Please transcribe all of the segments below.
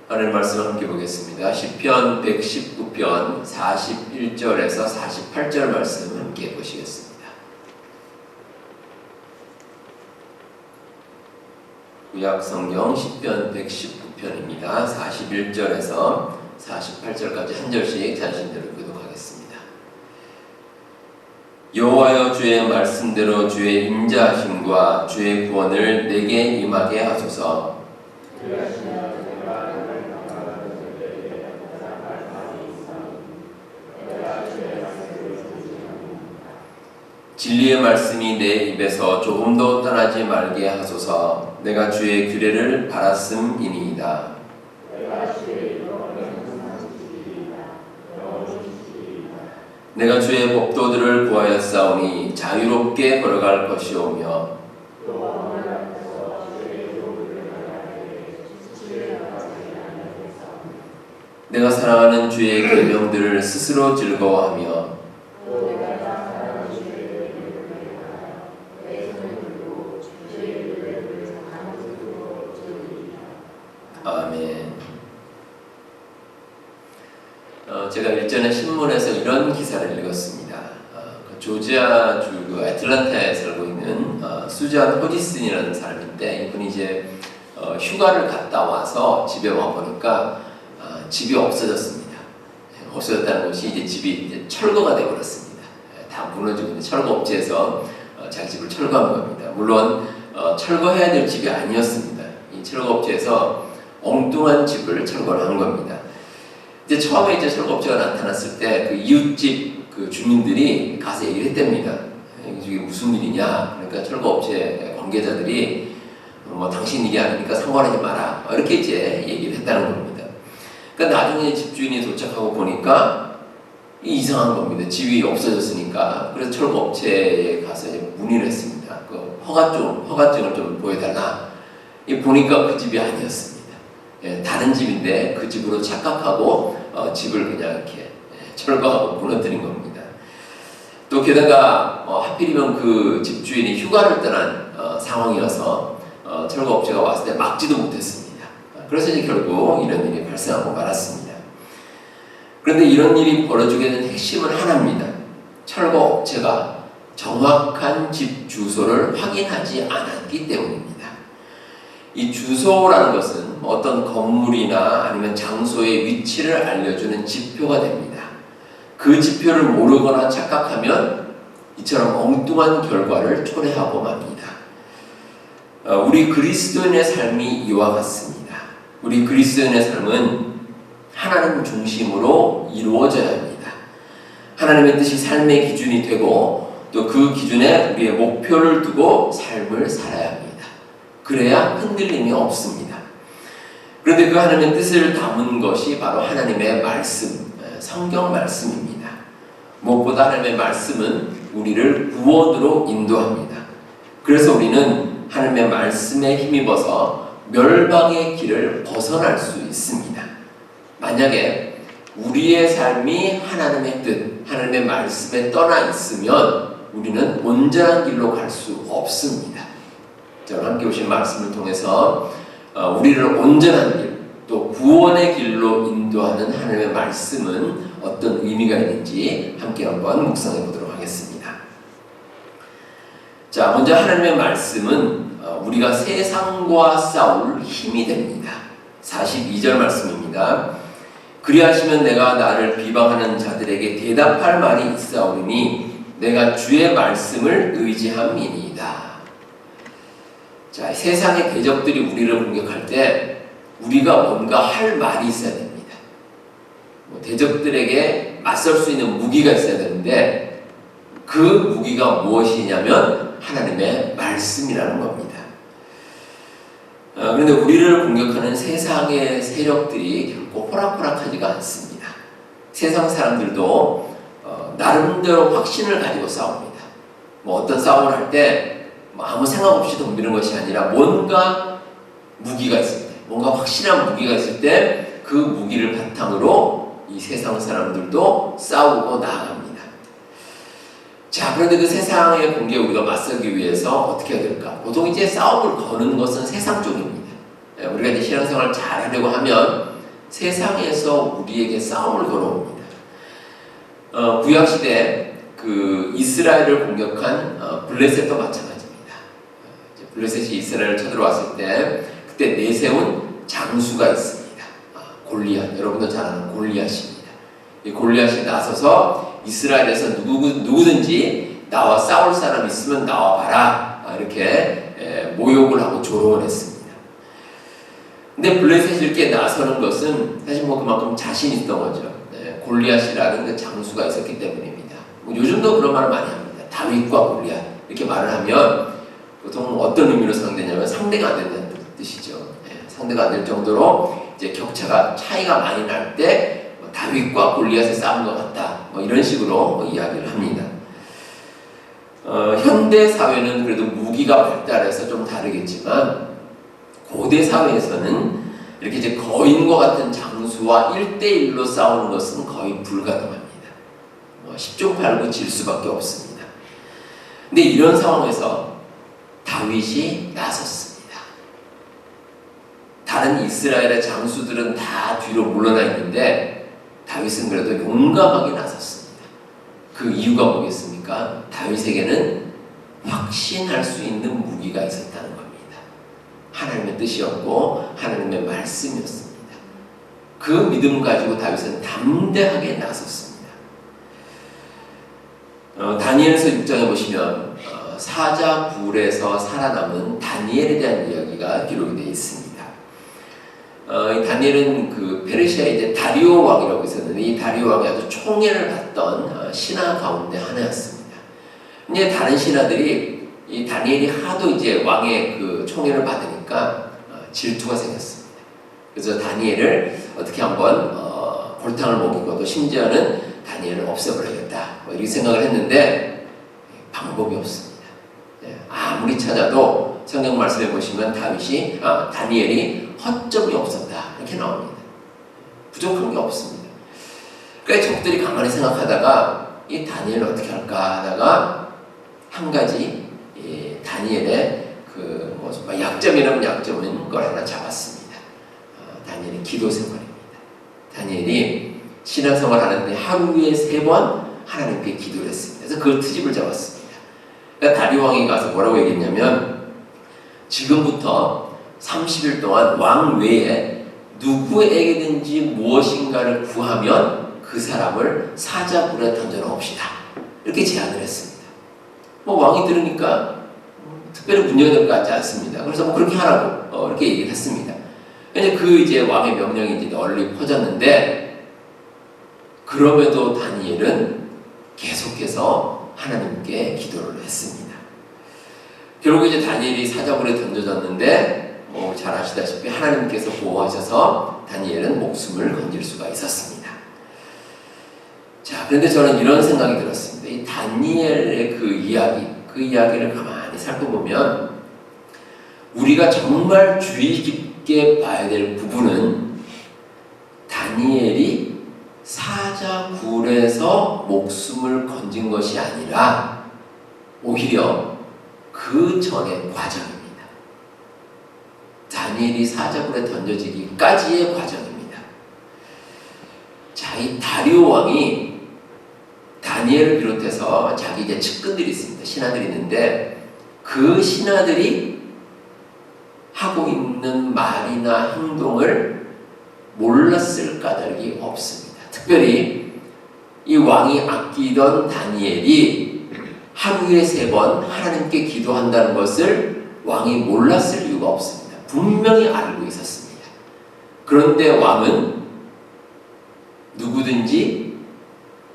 하나님 말씀 함께 보겠습니다. 시편 119편 41절에서 48절 말씀 함께 보시겠습니다. 구약성경 시편 119편입니다. 41절에서 48절까지 한 절씩 자신대로 교독하겠습니다. 여호와여, 주의 말씀대로 주의 인자하심과 주의 구원을 내게 임하게 하소서. 진리의 말씀이 내 입에서 조금도 떠나지 말게 하소서. 내가 주의 규례를 바랐음이니이다. 내가 주의 법도들을 구하였사오니 자유롭게 걸어갈 것이오며 내가 사랑하는 주의 계명들을 스스로 즐거워하며 아멘. 제가 일전에 신문에서 이런 기사를 읽었습니다. 조지아주 애틀랜타에 살고 있는 수잔 호지슨이라는 사람인데, 이분이 이제 휴가를 갔다 와서 집에 와 보니까 집이 없어졌습니다. 없어졌다는 것이 이제 집이 이제 철거가 되어 버렸습니다. 다 무너지고 철거업체에서 자기 집을 철거한 겁니다. 물론 철거해야 될 집이 아니었습니다. 이 철거업체에서 엉뚱한 집을 철거를 한 겁니다. 이제 처음에 이제 철거업체가 나타났을 때 그 이웃집 그 주민들이 가서 얘기를 했답니다. 이게 무슨 일이냐? 그러니까 철거업체 관계자들이 당신 일이 아니니까 상관하지 마라, 이렇게 이제 얘기를 했다는 겁니다. 그러니까 나중에 집주인이 도착하고 보니까 이상한 겁니다. 집이 없어졌으니까. 그래서 철거업체에 가서 이제 문의를 했습니다. 그 허가증을 좀 보여달라. 보니까 그 집이 아니었습니다. 다른 집인데 그 집으로 착각하고 집을 그냥 이렇게 철거하고 무너뜨린 겁니다. 또 게다가 하필이면 그 집주인이 휴가를 떠난 상황이어서 철거업체가 왔을 때 막지도 못했습니다. 그래서 이제 결국 이런 일이 발생하고 말았습니다. 그런데 이런 일이 벌어지게 된 핵심은 하나입니다. 철거업체가 정확한 집 주소를 확인하지 않았기 때문입니다. 이 주소라는 것은 어떤 건물이나 아니면 장소의 위치를 알려주는 지표가 됩니다. 그 지표를 모르거나 착각하면 이처럼 엉뚱한 결과를 초래하고 맙니다. 우리 그리스도인의 삶이 이와 같습니다. 우리 그리스도인의 삶은 하나님 중심으로 이루어져야 합니다. 하나님의 뜻이 삶의 기준이 되고 또 그 기준에 우리의 목표를 두고 삶을 살아야 합니다. 그래야 흔들림이 없습니다. 그런데 그 하나님의 뜻을 담은 것이 바로 하나님의 말씀, 성경 말씀입니다. 무엇보다 하나님의 말씀은 우리를 구원으로 인도합니다. 그래서 우리는 하나님의 말씀에 힘입어서 멸망의 길을 벗어날 수 있습니다. 만약에 우리의 삶이 하나님의 뜻, 하나님의 말씀에 떠나 있으면 우리는 온전한 길로 갈 수 없습니다. 저는 함께 오신 말씀을 통해서 우리를 온전한 길, 또 구원의 길로 인도하는 하나님의 말씀은 어떤 의미가 있는지 함께 한번 묵상해 보도록 하겠습니다. 자, 먼저 하나님의 말씀은 우리가 세상과 싸울 힘이 됩니다. 42절 말씀입니다. 그리하시면 내가 나를 비방하는 자들에게 대답할 말이 있사오니 내가 주의 말씀을 의지함이니이다. 자, 세상의 대적들이 우리를 공격할 때 우리가 뭔가 할 말이 있어야 됩니다. 대적들에게 맞설 수 있는 무기가 있어야 되는데 그 무기가 무엇이냐면 하나님의 말씀이라는 겁니다. 그런데 우리를 공격하는 세상의 세력들이 결코 호락호락하지가 않습니다. 세상 사람들도 나름대로 확신을 가지고 싸웁니다. 어떤 싸움을 할 때 아무 생각 없이 덤비는 것이 아니라 뭔가 무기가 있을 때, 뭔가 확실한 무기가 있을 때 그 무기를 바탕으로 이 세상 사람들도 싸우고 나아갑니다. 자, 그런데 그 세상의 공격에 우리가 맞서기 위해서 어떻게 해야 될까? 보통 이제 싸움을 거는 것은 세상 쪽입니다. 우리가 이제 신앙생활을 잘 하려고 하면 세상에서 우리에게 싸움을 걸어옵니다. 구약시대 그 이스라엘을 공격한 블레셋도 마찬가지입니다. 블레셋이 이스라엘을 쳐들어왔을 때 그때 내세운 장수가 있습니다. 골리앗, 여러분도 잘 아는 골리앗입니다. 이 골리앗이 나서서 이스라엘에서 누구든지 나와 싸울 사람 있으면 나와봐라, 이렇게 모욕을 하고 조롱을 했습니다. 근데 블레셋이 이렇게 나서는 것은 사실 뭐 그만큼 자신 있던 거죠. 골리앗이라는 그 장수가 있었기 때문입니다. 요즘도 그런 말을 많이 합니다. 다윗과 골리앗 이렇게 말을 하면 보통 어떤 의미로 사용되냐면 상대가 안 된다는 뜻이죠. 상대가 안 될 정도로 이제 격차가 차이가 많이 날 때 다윗과 골리앗의 싸움인 것 같다, 이런 식으로 이야기를 합니다. 현대 사회는 그래도 무기가 발달해서 좀 다르겠지만 고대 사회에서는 이렇게 이제 거인과 같은 장수와 1대1로 싸우는 것은 거의 불가능합니다. 10중 8구 질 수밖에 없습니다. 근데 이런 상황에서 다윗이 나섰습니다. 다른 이스라엘의 장수들은 다 뒤로 물러나 있는데 다윗은 그래도 용감하게 나섰습니다. 그 이유가 뭐겠습니까? 다윗에게는 확신할 수 있는 무기가 있었다는 겁니다. 하나님의 뜻이었고 하나님의 말씀이었습니다. 그 믿음 가지고 다윗은 담대하게 나섰습니다. 다니엘서 6장에 보시면 사자굴에서 살아남은 다니엘에 대한 이야기가 기록이 되어 있습니다. 이 다니엘은 그 페르시아의 이제 다리오 왕이라고 있었는데 이 다리오 왕이 아주 총애를 받던 신하 가운데 하나였습니다. 이제 다른 신하들이 이 다니엘이 하도 이제 왕의 그 총애를 받으니까 질투가 생겼습니다. 그래서 다니엘을 어떻게 한번 골탕을 먹이고 또 심지어는 다니엘을 없애버려야겠다, 이렇게 생각을 했는데 방법이 없습니다. 아무리 찾아도 성경 말씀해 보시면 다니엘이 허점이 없었다, 이렇게 나옵니다. 부족한 게 없습니다. 그러니까 적들이 가만히 생각하다가 이 다니엘을 어떻게 할까 하다가 한 가지 다니엘의 그 약점이라면 약점인 걸 하나 잡았습니다. 다니엘의 기도 생활입니다. 다니엘이 신앙생활 하는데 하루에 3번 하나님께 기도를 했습니다. 그래서 그 트집을 잡았습니다. 그러니까 다리오 왕이 가서 뭐라고 얘기했냐면 지금부터 30일 동안 왕 외에 누구에게든지 무엇인가를 구하면 그 사람을 사자굴에 던져놓읍시다, 이렇게 제안을 했습니다. 왕이 들으니까 특별히 문제가 될 것 같지 않습니다. 그래서 그렇게 하라고 이렇게 얘기를 했습니다. 이제 왕의 명령이 이제 널리 퍼졌는데 그럼에도 다니엘은 계속해서 하나님께 기도를 했습니다. 결국 이제 다니엘이 사자굴에 던져졌는데 잘 아시다시피 하나님께서 보호하셔서 다니엘은 목숨을 건질 수가 있었습니다. 자, 그런데 저는 이런 생각이 들었습니다. 이 다니엘의 그 이야기를 가만히 살펴보면 우리가 정말 주의 깊게 봐야 될 부분은 다니엘이 사자굴에서 목숨을 건진 것이 아니라 오히려 그 전의 과정입니다. 다니엘이 사자굴에 던져지기까지의 과정입니다. 자, 이 다리오 왕이 다니엘을 비롯해서 자기 이제 측근들이 있습니다. 신하들이 있는데 그 신하들이 하고 있는 말이나 행동을 몰랐을 까닭이 없습니다. 특별히 이 왕이 아끼던 다니엘이 하루에 3번 하나님께 기도한다는 것을 왕이 몰랐을 이유가 없습니다. 분명히 알고 있었습니다. 그런데 왕은 누구든지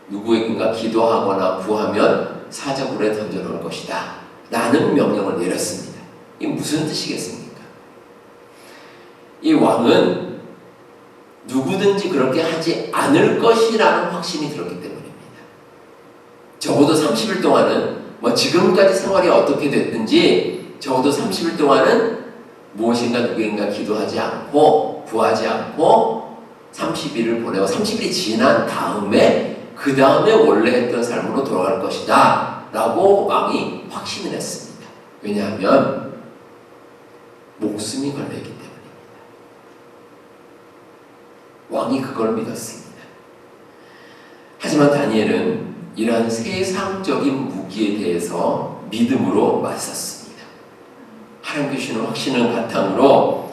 누구에게인가 기도하거나 구하면 사자굴에 던져놓을 것이다 라는 명령을 내렸습니다. 이게 무슨 뜻이겠습니까? 이 왕은 누구든지 그렇게 하지 않을 것이라는 확신이 들었기 때문입니다. 적어도 30일 동안은 지금까지 생활이 어떻게 됐든지 적어도 30일 동안은 무엇인가 누구인가 기도하지 않고 구하지 않고 30일을 보내고 30일이 지난 다음에 그 다음에 원래 했던 삶으로 돌아갈 것이다 라고 왕이 확신을 했습니다. 왜냐하면 목숨이 걸려있기 때문입니다. 왕이 그걸 믿었습니다. 하지만 다니엘은 이러한 세상적인 무기에 대해서 믿음으로 맞섰습니다. 하나님께 주시는 확신을 바탕으로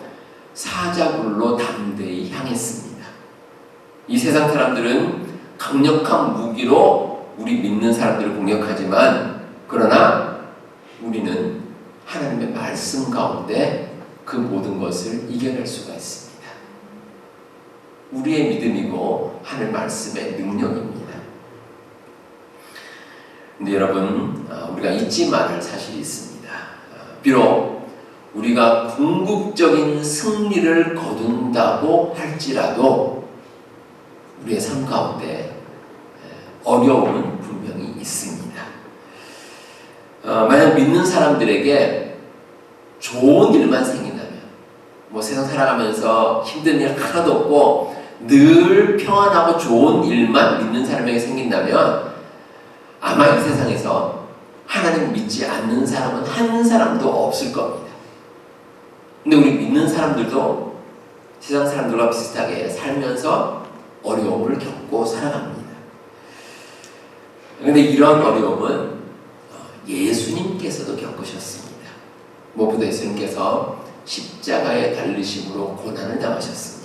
사자굴로 담대히 향했습니다. 이 세상 사람들은 강력한 무기로 우리 믿는 사람들을 공격하지만, 그러나 우리는 하나님의 말씀 가운데 그 모든 것을 이겨낼 수가 있습니다. 우리의 믿음이고 하늘 말씀의 능력입니다. 근데 여러분, 우리가 잊지 말을 사실이 있습니다. 비록 우리가 궁극적인 승리를 거둔다고 할지라도 우리의 삶 가운데 어려움은 분명히 있습니다. 만약 믿는 사람들에게 좋은 일만 생긴다면, 세상 살아가면서 힘든 일 하나도 없고 늘 평안하고 좋은 일만 믿는 사람에게 생긴다면 아마 이 세상에서 하나님 믿지 않는 사람은 한 사람도 없을 겁니다. 근데 우리 믿는 사람들도 세상 사람들과 비슷하게 살면서 어려움을 겪고 살아갑니다. 그런데 이런 어려움은 예수님께서도 겪으셨습니다. 무엇보다 예수님께서 십자가에 달리심으로 고난을 당하셨습니다.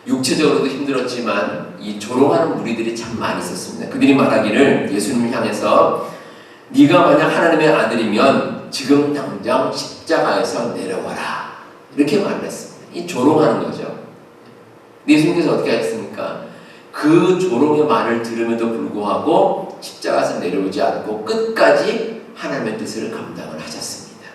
육체적으로도 힘들었지만 이 조롱하는 무리들이 참 많이 있었습니다. 그들이 말하기를 예수님을 향해서 네가 만약 하나님의 아들이면 지금 당장 십자가에서 내려와라, 이렇게 말을 했습니다. 이 조롱하는 거죠. 예수님께서 어떻게 하셨습니까? 그 조롱의 말을 들음에도 불구하고 십자가에서 내려오지 않고 끝까지 하나님의 뜻을 감당을 하셨습니다.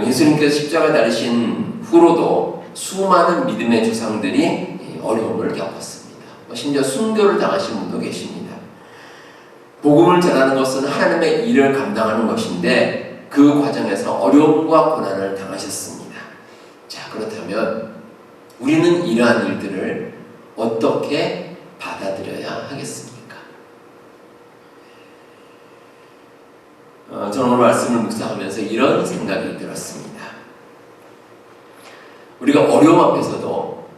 예수님께서 십자가에 달리신 후로도 수많은 믿음의 조상들이 어려움을 겪었습니다. 심지어 순교를 당하신 분도 계십니다. 복음을 전하는 것은 하나님의 일을 감당하는 것인데 그 과정에서 어려움과 고난을 당하셨습니다. 자, 그렇다면 우리는 이러한 일들을 어떻게 받아들여야 하겠습니까? 저는 오늘 말씀을 묵상하면서 이런 생각이 들었습니다. 우리가 어려움 앞에서도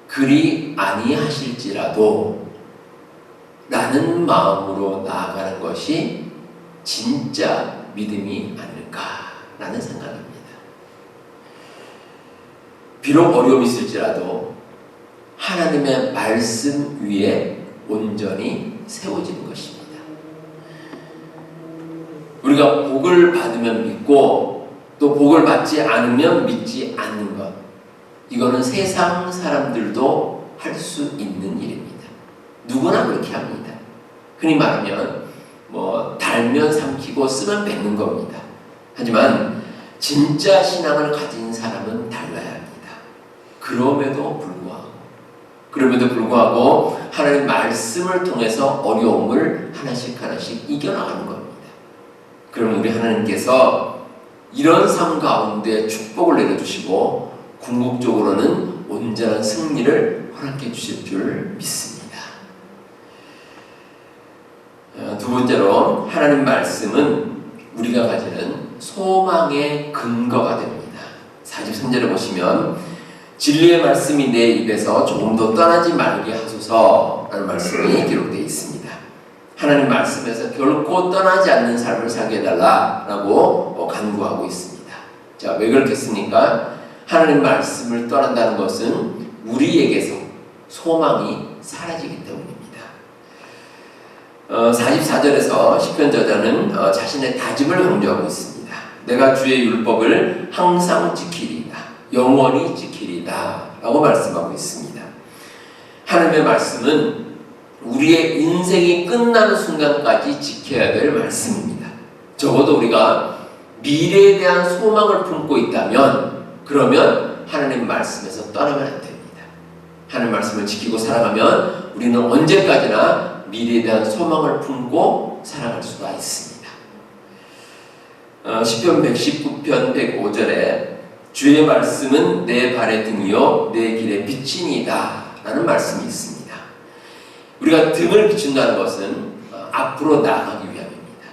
그리 아니하실지라도 라는 마음으로 나아가는 것이 진짜 믿음이 아닐까라는 생각입니다. 비록 어려움이 있을지라도 하나님의 말씀 위에 온전히 세워지는 것입니다. 우리가 복을 받으면 믿고 또 복을 받지 않으면 믿지 않는 것, 이거는 세상 사람들도 할 수 있는 일입니다. 누구나 그렇게 합니다. 흔히 말하면 달면 삼키고 쓰면 뱉는 겁니다. 하지만 진짜 신앙을 가진 사람은 달라야 합니다. 그럼에도 불구하고 하나님의 말씀을 통해서 어려움을 하나씩 이겨나가는 겁니다. 그럼 우리 하나님께서 이런 삶 가운데 축복을 내려주시고 궁극적으로는 온전한 승리를 허락해 주실 줄 믿습니다. 두 번째로, 하나님 말씀은 우리가 가지는 소망의 근거가 됩니다. 43절에 보시면 진리의 말씀이 내 입에서 조금도 떠나지 말게 하소서라는 말씀이 기록되어 있습니다. 하나님 말씀에서 결코 떠나지 않는 삶을 살게 해달라라고 간구하고 있습니다. 자, 왜 그렇겠습니까? 하나님 말씀을 떠난다는 것은 우리에게서 소망이 사라지기 때문입니다. 44절에서 시편 저자는 자신의 다짐을 강조하고 있습니다. 내가 주의 율법을 항상 지키리이다, 영원히 지키리이다 라고 말씀하고 있습니다. 하나님의 말씀은 우리의 인생이 끝나는 순간까지 지켜야 될 말씀입니다. 적어도 우리가 미래에 대한 소망을 품고 있다면, 그러면 하나님 말씀에서 떠나면 안 됩니다. 하나님 말씀을 지키고 살아가면 우리는 언제까지나 미래에 대한 소망을 품고 살아갈 수가 있습니다. 시편 119편 105절에 주의 말씀은 내 발의 등이요 내 길의 빛이니이다 라는 말씀이 있습니다. 우리가 등을 비춘다는 것은 앞으로 나아가기 위함입니다.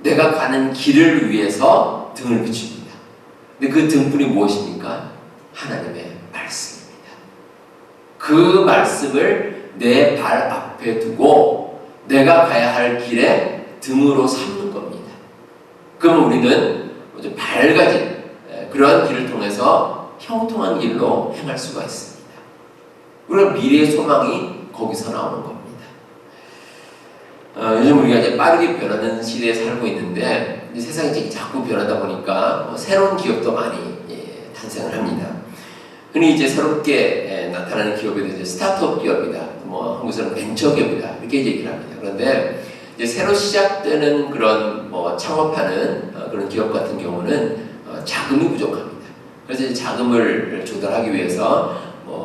내가 가는 길을 위해서 등을 비춥니다. 근데 그 등불이 무엇입니까? 하나님의 말씀. 그 말씀을 내 발 앞에 두고 내가 가야 할 길에 등으로 삼는 겁니다. 그럼 우리는 밝아진 그러한 길을 통해서 형통한 길로 행할 수가 있습니다. 우리가 미래의 소망이 거기서 나오는 겁니다. 요즘 우리가 이제 빠르게 변하는 시대에 살고 있는데 세상이 이제 자꾸 변하다 보니까 새로운 기업도 많이 탄생을 합니다. 흔히 이제 새롭게 나타나는 기업에 이제 스타트업 기업이다, 뭐 한국에서는 벤처 기업이다 이렇게 얘기를 합니다. 그런데 이제 새로 시작되는 그런 창업하는 그런 기업 같은 경우는 자금이 부족합니다. 그래서 이제 자금을 조달하기 위해서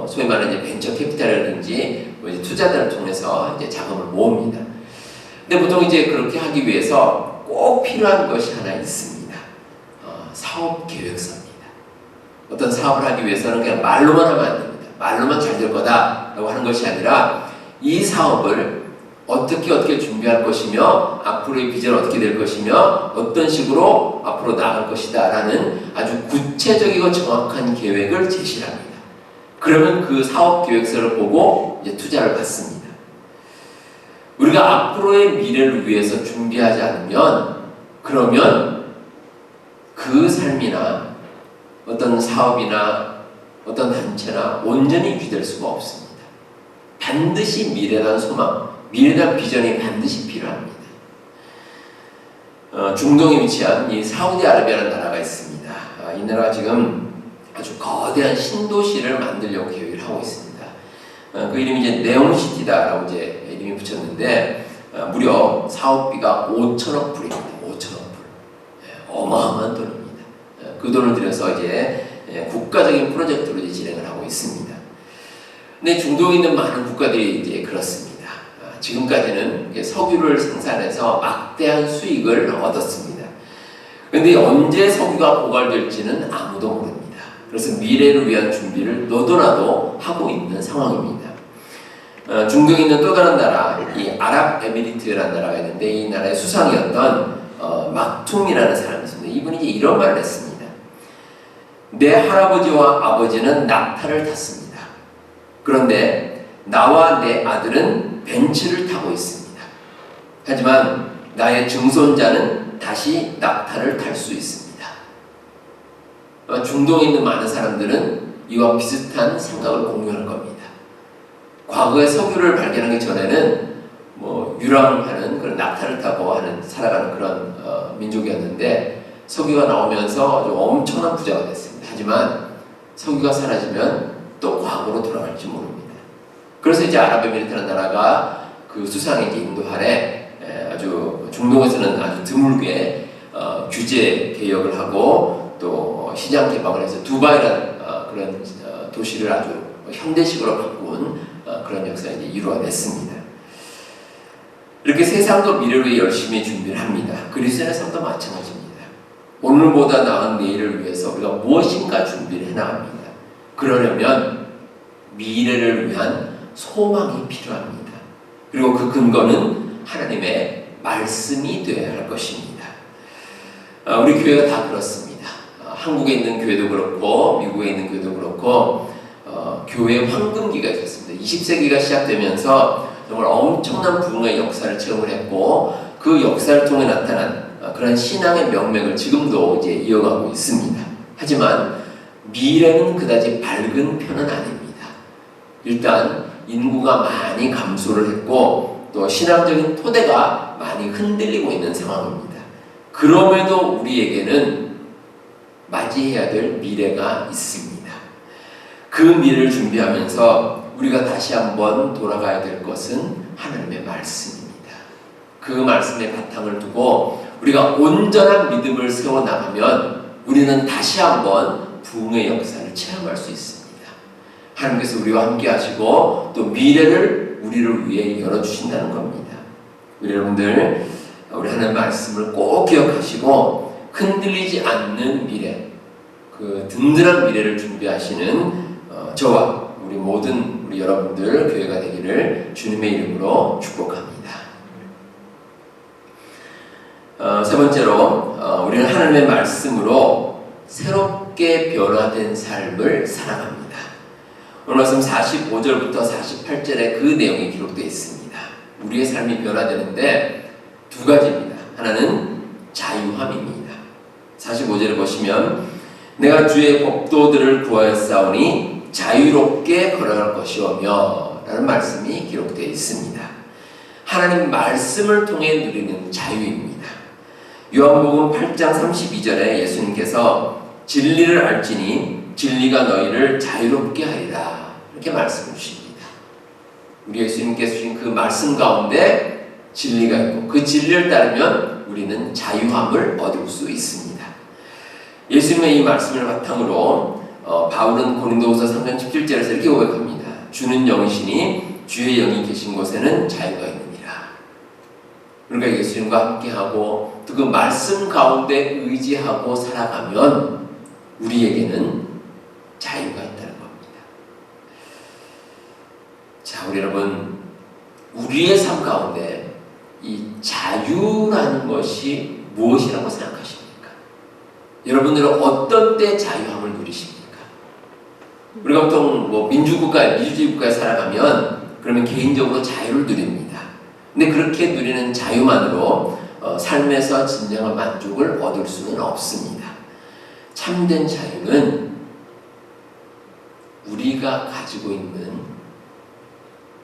소위 말하는 이제 벤처 캐피탈이라든지 이제 투자자를 통해서 이제 자금을 모읍니다. 근데 보통 이제 그렇게 하기 위해서 꼭 필요한 것이 하나 있습니다. 사업 계획서입니다. 어떤 사업을 하기 위해서는 그냥 말로만 하면 안 됩니다. 말로만 잘 될 거다라고 하는 것이 아니라 이 사업을 어떻게 준비할 것이며 앞으로의 비전은 어떻게 될 것이며 어떤 식으로 앞으로 나아갈 것이다 라는 아주 구체적이고 정확한 계획을 제시합니다. 그러면 그 사업 계획서를 보고 이제 투자를 받습니다. 우리가 앞으로의 미래를 위해서 준비하지 않으면 그러면 그 삶이나 어떤 사업이나 어떤 단체나 온전히 유지될 수가 없습니다. 반드시 미래에 대한 소망, 미래에 대한 비전이 반드시 필요합니다. 중동에 위치한 이 사우디아라비아라는 나라가 있습니다. 이 나라가 지금 아주 거대한 신도시를 만들려고 계획을 하고 있습니다. 그 이름이 이제 네옴시티다라고 이제 이름이 붙였는데 무려 사업비가 5천억 불입니다. 5천억 불. 어마어마한 돈입니다. 그 돈을 들여서 이제 국가적인 프로젝트로 이제 진행을 하고 있습니다. 근데 중동에 있는 많은 국가들이 이제 그렇습니다. 지금까지는 석유를 생산해서 막대한 수익을 얻었습니다. 그런데 언제 석유가 고갈될지는 아무도 모릅니다. 그래서 미래를 위한 준비를 너도나도 하고 있는 상황입니다. 중동에 있는 또 다른 나라, 이 아랍에미리트라는 나라가 있는데 이 나라의 수상이었던 막툼이라는 사람이 있습니다. 이분이 이제 이런 말을 했습니다. 내 할아버지와 아버지는 낙타를 탔습니다. 그런데 나와 내 아들은 벤츠를 타고 있습니다. 하지만 나의 증손자는 다시 낙타를 탈 수 있습니다. 중동에 있는 많은 사람들은 이와 비슷한 생각을 공유할 겁니다. 과거에 석유를 발견하기 전에는 유랑하는 그런 낙타를 타고 살아가는 그런 민족이었는데 석유가 나오면서 아주 엄청난 부자가 됐습니다. 하지만 석유가 사라지면 또 과거로 돌아갈지 모릅니다. 그래서 이제 아랍에미리트라는 나라가 그 수상에 이제 인도하에 아주 중동에서는 아주 드물게 규제 개혁을 하고 또 시장 개방을 해서 두바이라는 그런 도시를 아주 현대식으로 바꾼 그런 역사가 이제 이루어냈습니다. 이렇게 세상도 미래를 위해 열심히 준비를 합니다. 그리스도인의 삶도 마찬가지입니다. 오늘보다 나은 내일을 위해서 우리가 무엇인가 준비를 해나갑니다. 그러려면 미래를 위한 소망이 필요합니다. 그리고 그 근거는 하나님의 말씀이 되어야 할 것입니다. 우리 교회가 다 그렇습니다. 한국에 있는 교회도 그렇고 미국에 있는 교회도 그렇고 교회의 황금기가 있었습니다. 20세기가 시작되면서 정말 엄청난 부흥의 역사를 체험을 했고 그 역사를 통해 나타난 그런 신앙의 명맥을 지금도 이제 이어가고 있습니다. 하지만 미래는 그다지 밝은 편은 아닙니다. 일단 인구가 많이 감소를 했고 또 신앙적인 토대가 많이 흔들리고 있는 상황입니다. 그럼에도 우리에게는 맞이해야 될 미래가 있습니다. 그 미래를 준비하면서 우리가 다시 한번 돌아가야 될 것은 하나님의 말씀입니다. 그 말씀의 바탕을 두고 우리가 온전한 믿음을 세워나가면 우리는 다시 한번 부흥의 역사를 체험할 수 있습니다. 하나님께서 우리와 함께 하시고 또 미래를 우리를 위해 열어주신다는 겁니다. 우리 여러분들 우리 하나님의 말씀을 꼭 기억하시고 흔들리지 않는 미래, 그 든든한 미래를 준비하시는 저와 우리 여러분들 교회가 되기를 주님의 이름으로 축복합니다. 세 번째로 우리는 하나님의 말씀으로 새롭게 변화된 삶을 살아갑니다. 오늘 말씀 45절부터 48절에 그 내용이 기록되어 있습니다. 우리의 삶이 변화되는데 두 가지입니다. 하나는 자유함입니다. 45절을 보시면 내가 주의 법도들을 구하였사오니 자유롭게 걸어갈 것이오며 라는 말씀이 기록되어 있습니다. 하나님 말씀을 통해 누리는 자유입니다. 요한복음 8장 32절에 예수님께서 진리를 알지니 진리가 너희를 자유롭게 하리라 이렇게 말씀을 주십니다. 우리 예수님께서 주신 그 말씀 가운데 진리가 있고 그 진리를 따르면 우리는 자유함을 얻을 수 있습니다. 예수님의 이 말씀을 바탕으로 바울은 고린도후서 3장 17절에서 이렇게 고백합니다. 주는 영이시니 주의 영이 계신 곳에는 자유가 있느니라. 그러니까 예수님과 함께하고 또 그 말씀 가운데 의지하고 살아가면 우리에게는 자유가 있다는 겁니다. 자, 우리 여러분, 우리의 삶 가운데 이 자유라는 것이 무엇이라고 생각하십니까? 여러분들은 어떤 때 자유함을 누리십니까? 우리가 보통 민주주의 국가에 살아가면 그러면 개인적으로 자유를 누립니다. 근데 그렇게 누리는 자유만으로 삶에서 진정한 만족을 얻을 수는 없습니다. 참된 자유는 우리가 가지고 있는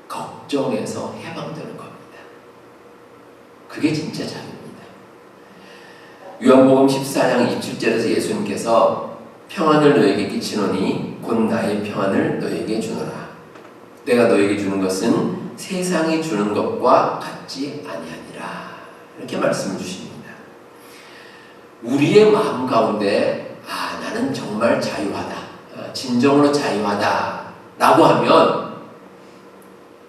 걱정에서 해방되는 겁니다. 그게 진짜 자유입니다. 요한복음 14장 27절에서 예수님께서 평안을 너에게 끼치노니 곧 나의 평안을 너에게 주노라. 내가 너에게 주는 것은 세상이 주는 것과 같지 아니하니라. 이렇게 말씀을 주십니다. 우리의 마음 가운데 나는 정말 자유하다. 진정으로 자유하다. 라고 하면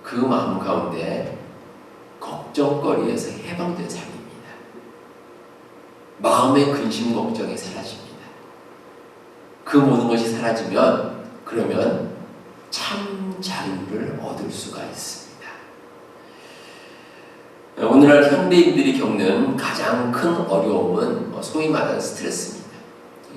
그 마음 가운데 걱정거리에서 해방된 삶입니다. 마음의 근심 걱정이 사라집니다. 그 모든 것이 사라지면 그러면 참 자유를 얻을 수가 있습니다. 오늘날 현대인들이 겪는 가장 큰 어려움은 소위 말하는 스트레스입니다.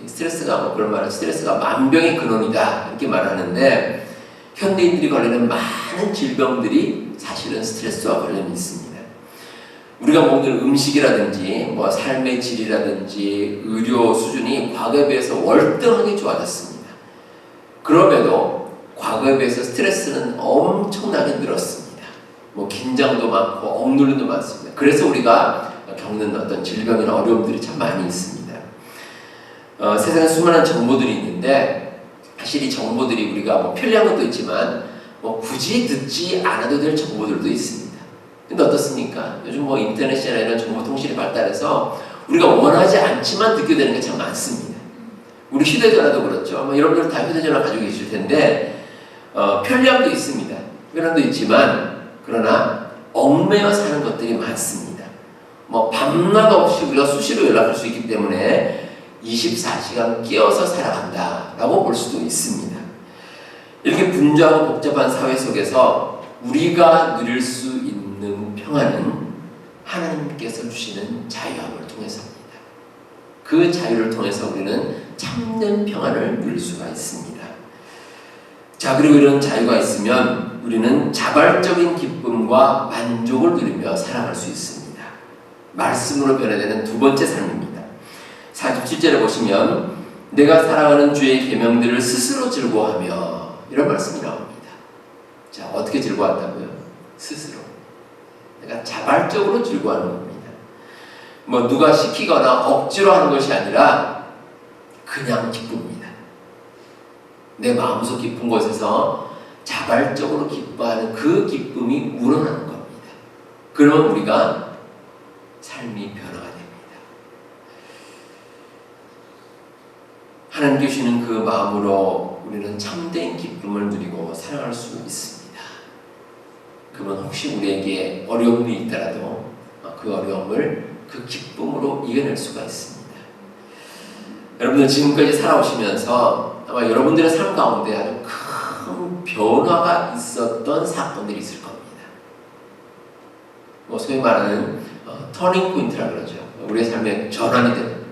스트레스가 그런 말은 스트레스가 만병의 근원이다 이렇게 말하는데 현대인들이 걸리는 많은 질병들이 사실은 스트레스와 관련이 있습니다. 우리가 먹는 음식이라든지 삶의 질이라든지 의료 수준이 과거에 비해서 월등하게 좋아졌습니다. 그럼에도 과거에 비해서 스트레스는 엄청나게 늘었습니다. 긴장도 많고 억눌림도 많습니다. 그래서 우리가 겪는 어떤 질병이나 어려움들이 참 많이 있습니다. 세상에 수많은 정보들이 있는데 사실 이 정보들이 우리가 편리한 것도 있지만 굳이 듣지 않아도 될 정보들도 있습니다. 근데 어떻습니까? 요즘 인터넷이나 이런 정보통신이 발달해서 우리가 원하지 않지만 듣게 되는 게 참 많습니다. 우리 휴대전화도 그렇죠. 여러분들 다 휴대전화 가지고 계실 텐데 편리함도 있습니다. 편리함도 있지만 그러나 얽매여 사는 것들이 많습니다. 밤낮 없이 우리가 수시로 연락할 수 있기 때문에 24시간 끼어서 살아간다라고 볼 수도 있습니다. 이렇게 분주하고 복잡한 사회 속에서 우리가 누릴 수 있는 평안은 하나님께서 주시는 자유함을 통해서입니다. 그 자유를 통해서 우리는 참된 평안을 누릴 수가 있습니다. 자, 그리고 이런 자유가 있으면 우리는 자발적인 기쁨과 만족을 누리며 살아갈 수 있습니다. 말씀으로 변화되는 두 번째 삶입니다. 47절에 보시면 내가 사랑하는 주의 계명들을 스스로 즐거워하며 이런 말씀이 나옵니다. 자, 어떻게 즐거워한다고요? 스스로. 내가 자발적으로 즐거워하는 겁니다. 누가 시키거나 억지로 하는 것이 아니라 그냥 기쁩니다. 내 마음속 깊은 곳에서 자발적으로 기뻐하는 그 기쁨이 우러나는 겁니다. 그러면 우리가 삶이 변화가 됩니다. 하나님께 주시는 그 마음으로 우리는 참된 기쁨을 누리고 살아갈 수 있습니다. 그러면 혹시 우리에게 어려움이 있더라도 그 어려움을 그 기쁨으로 이겨낼 수가 있습니다. 여러분들 지금까지 살아오시면서 아마 여러분들의 삶 가운데 아주 큰 변화가 있었던 사건들이 있을 겁니다. 소위 말하는 터닝 포인트라 그러죠. 우리의 삶의 전환이 되는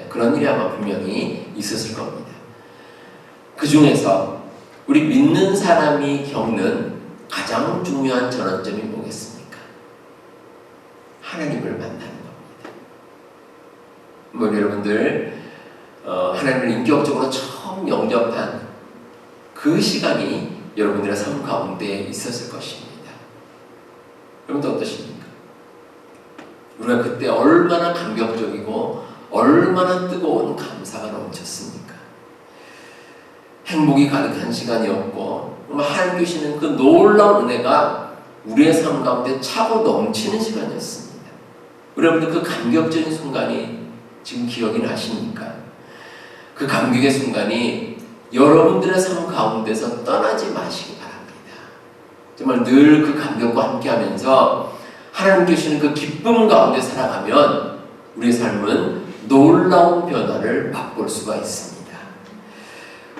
그런 일이 아마 분명히 있었을 겁니다. 그 중에서 우리 믿는 사람이 겪는 가장 중요한 전환점이 뭐겠습니까? 하나님을 만나는 겁니다. 뭐 여러분들 하나님을 인격적으로 처음 영접한 그 시간이 여러분들의 삶 가운데 있었을 것입니다. 여러분들 어떠십니까? 우리가 그때 얼마나 감격적이고 얼마나 뜨거운 감사가 넘쳤습니까? 행복이 가득한 시간이었고 하나님 주시는 그 놀라운 은혜가 우리의 삶 가운데 차고 넘치는 시간이었습니다. 여러분들 그 감격적인 순간이 지금 기억이 나십니까? 그 감격의 순간이 여러분들의 삶 가운데서 떠나지 마시기 바랍니다. 정말 늘 그 감격과 함께하면서 하나님 주시는 그 기쁨 가운데 살아가면 우리의 삶은 놀라운 변화를 맛볼 수가 있습니다.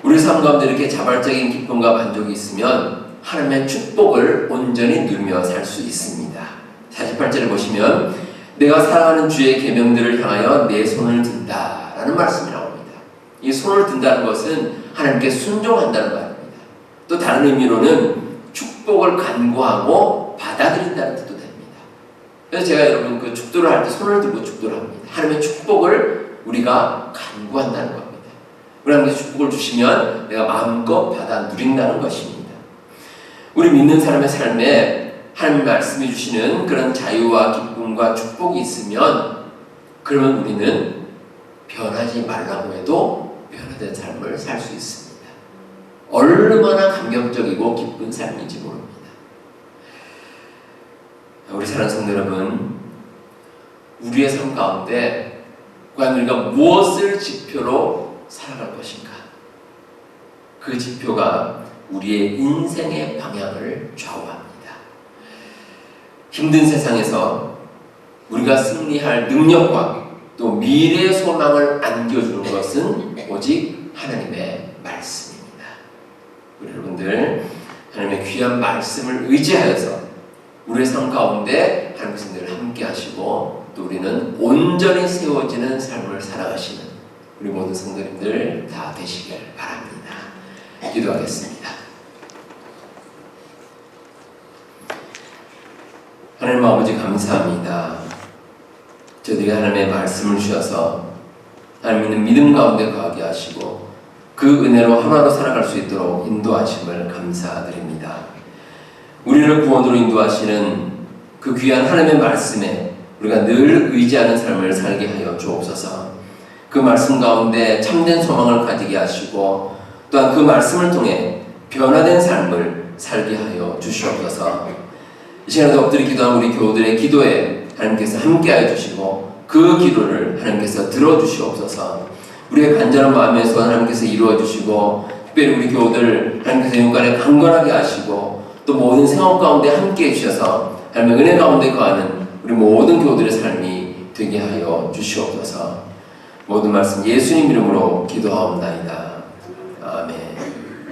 우리 삶 가운데 이렇게 자발적인 기쁨과 만족이 있으면 하나님의 축복을 온전히 누리며 살 수 있습니다. 48절을 보시면 내가 사랑하는 주의 계명들을 향하여 내 손을 든다 라는 말씀이 나옵니다. 이 손을 든다는 것은 하나님께 순종한다는 말입니다. 또 다른 의미로는 축복을 간구하고 받아들인다는 뜻도 됩니다. 그래서 제가 여러분 그 축도를 할 때 손을 들고 축도를 합니다. 하나님의 축복을 우리가 간구한다는 겁니다. 하나님께서 축복을 주시면 내가 마음껏 받아 누린다는 것입니다. 우리 믿는 사람의 삶에 하나님 말씀해 주시는 그런 자유와 기쁨과 축복이 있으면 그러면 우리는 변하지 말라고 해도 변화된 삶을 살 수 있습니다. 얼마나 감격적이고 기쁜 삶인지 모릅니다. 우리 사랑하는 성도 여러분, 우리의 삶 가운데 과연 우리가 무엇을 지표로 살아갈 것인가? 그 지표가 우리의 인생의 방향을 좌우합니다. 힘든 세상에서 우리가 승리할 능력과 또 미래의 소망을 안겨주는 것은 오직 하나님의 말씀입니다. 우리 여러분들 하나님의 귀한 말씀을 의지하여서 우리의 삶 가운데 하나님께서 늘 함께 하시고 또 우리는 온전히 세워지는 삶을 살아가시는 우리 모든 성도님들 다 되시길 바랍니다. 기도하겠습니다. 하나님 아버지 감사합니다. 저희들이 하나님의 말씀을 주셔서 하나님 있는 믿음 가운데 거하게 하시고 그 은혜로 하나로 살아갈 수 있도록 인도하심을 감사드립니다. 우리를 구원으로 인도하시는 그 귀한 하나님의 말씀에 우리가 늘 의지하는 삶을 살게 하여 주옵소서. 그 말씀 가운데 참된 소망을 가지게 하시고 또한 그 말씀을 통해 변화된 삶을 살게 하여 주시옵소서. 이 시간에도 엎드려 기도한 우리 교우들의 기도에 하나님께서 함께하여 주시고 그 기도를 하나님께서 들어주시옵소서. 우리의 간절한 마음에서 하나님께서 이루어 주시고 특별히 우리 교우들 하나님께서勇敢에 강건하게 하시고 또 모든 생활 가운데 함께해 주셔서 하나님의 은혜 가운데 거하는 우리 모든 교우들의 삶이 되게 하여 주시옵소서. 모든 말씀 예수님 이름으로 기도하옵나이다. 아멘.